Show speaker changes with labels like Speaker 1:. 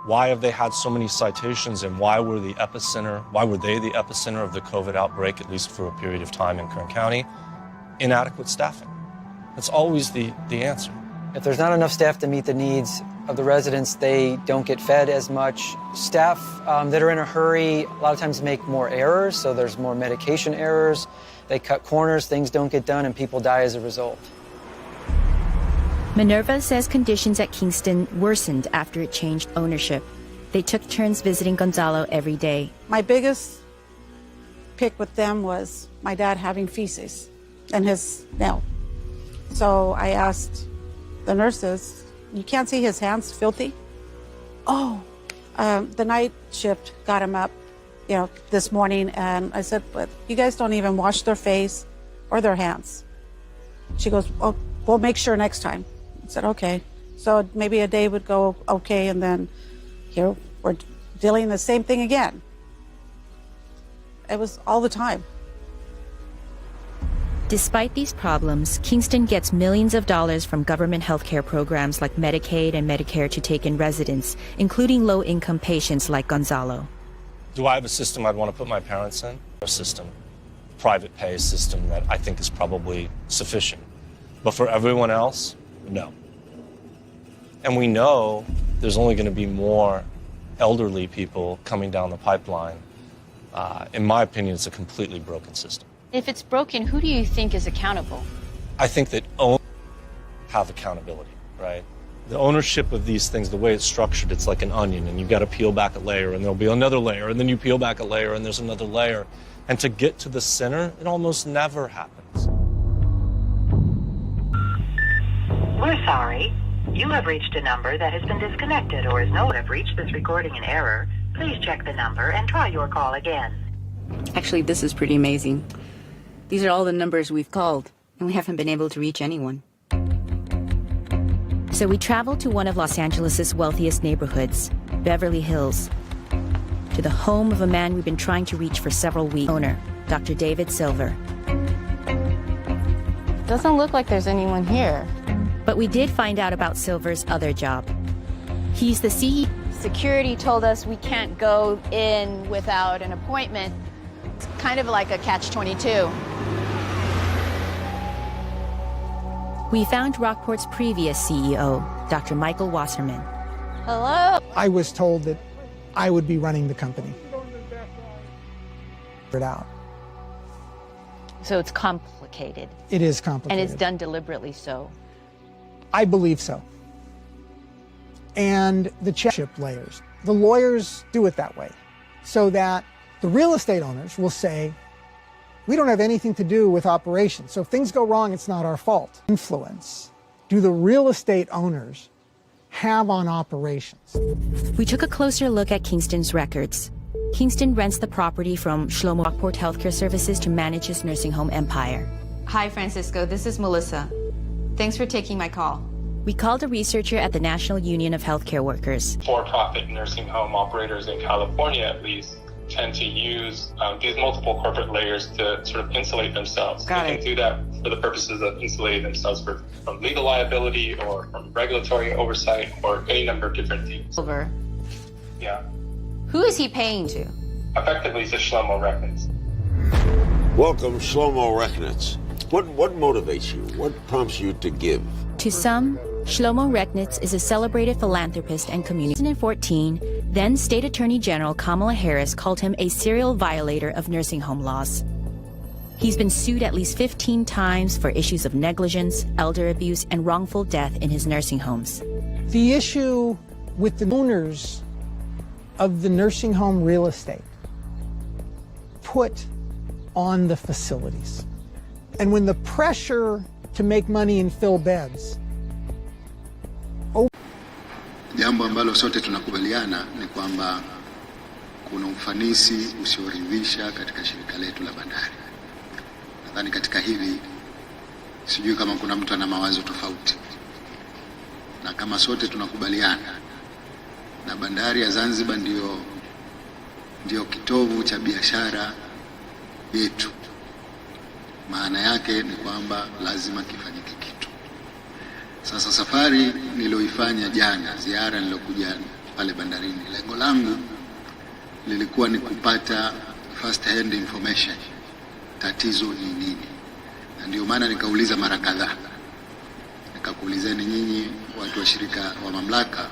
Speaker 1: Why have they had so many citations, and why were they the epicenter of the COVID outbreak, at least for a period of time in Kern County? Inadequate staffing. That's always the answer.
Speaker 2: If there's not enough staff to meet the needs of the residents, they don't get fed as much. Staff that are in a hurry a lot of times make more errors, so there's more medication errors. They cut corners, things don't get done, and people die as a result.
Speaker 3: Minerva says conditions at Kingston worsened after it changed ownership. They took turns visiting Gonzalo every day.
Speaker 4: My biggest pick with them was my dad having feces in his nail. So I asked the nurses, you can't see his hands filthy? Oh, the night shift got him up, this morning, and I said, but you guys don't even wash their face or their hands. She goes, oh, we'll make sure next time. I said, okay. So maybe a day would go okay, and then here we're dealing the same thing again. It was all the time.
Speaker 3: Despite these problems, Kingston gets millions of dollars from government health care programs like Medicaid and Medicare to take in residents, including low-income patients like Gonzalo.
Speaker 1: Do I have a system I'd want to put my parents in? A system, private pay system that I think is probably sufficient. But for everyone else, no. And we know there's only going to be more elderly people coming down the pipeline. In my opinion, it's a completely broken system.
Speaker 5: If it's broken, who do you think is accountable?
Speaker 1: I think that owners have accountability, right? The ownership of these things, the way it's structured, it's like an onion, and you've got to peel back a layer, and there'll be another layer, and then you peel back a layer, and there's another layer. And to get to the center, it almost never happens.
Speaker 6: We're sorry. You have reached a number that has been disconnected, or is known to have reached this recording in error. Please check the number and try your call again.
Speaker 7: Actually, this is pretty amazing. These are all the numbers we've called, and we haven't been able to reach anyone.
Speaker 3: So we traveled to one of Los Angeles' wealthiest neighborhoods, Beverly Hills, to the home of a man we've been trying to reach for several weeks, owner, Dr. David Silver.
Speaker 5: Doesn't look like there's anyone here.
Speaker 3: But we did find out about Silver's other job. He's the CEO.
Speaker 5: Security told us we can't go in without an appointment. It's kind of like a catch-22.
Speaker 3: We found Rockport's previous CEO, Dr. Michael Wasserman.
Speaker 5: Hello?
Speaker 8: I was told that I would be running the company. Out.
Speaker 5: So it's complicated.
Speaker 8: It is complicated.
Speaker 5: And it's done deliberately so.
Speaker 8: I believe so. And the chip layers. The lawyers do it that way, so that the real estate owners will say, we don't have anything to do with operations. So if things go wrong, it's not our fault. Influence do the real estate owners have on operations?
Speaker 3: We took a closer look at Kingston's records. Kingston rents the property from Shlomo Rockport Healthcare Services to manage his nursing home empire.
Speaker 7: Hi, Francisco. This is Melissa. Thanks for taking my call.
Speaker 3: We called a researcher at the National Union of Healthcare Workers.
Speaker 9: For-profit nursing home operators in California, at least, tend to use these multiple corporate layers to sort of insulate themselves.
Speaker 7: Got
Speaker 9: they
Speaker 7: it.
Speaker 9: can do that for the purposes of insulating themselves from legal liability or from regulatory oversight or any number of different things.
Speaker 7: Silver.
Speaker 9: Yeah.
Speaker 7: Who is he paying to?
Speaker 9: Effectively, it's a Shlomo Rechnitz.
Speaker 10: Welcome, Shlomo Rechnitz. What motivates you? What prompts you to give?
Speaker 3: To some, Shlomo Rechnitz is a celebrated philanthropist and community. In 2014, then State Attorney General Kamala Harris called him a serial violator of nursing home laws. He's been sued at least 15 times for issues of negligence, elder abuse, and wrongful death in his nursing homes.
Speaker 8: The issue with the owners of the nursing home real estate put on the facilities. And when the pressure to make money and fill beds.
Speaker 11: Jambo ambalo sote tunakubaliana ni kwamba kuna ufanisi usioridhisha katika shirika letu la bandari. Nadhani katika hili sijui kama kuna mtu ana mawazo tofauti. Na kama sote tunakubaliana na bandari ya Zanzibar ndio kitovu cha biashara yetu. Maana yake ni kwamba lazima kifanyike kitu. Sasa safari niloifanya jana, ziara nilokuja pale bandarini. Lengo langu lilikuwa ni kupata first hand information, tatizo ni nini, na ndio maana nikauliza mara kadhaa, nikakuulizeni nyinyi watu wa shirika wa mamlaka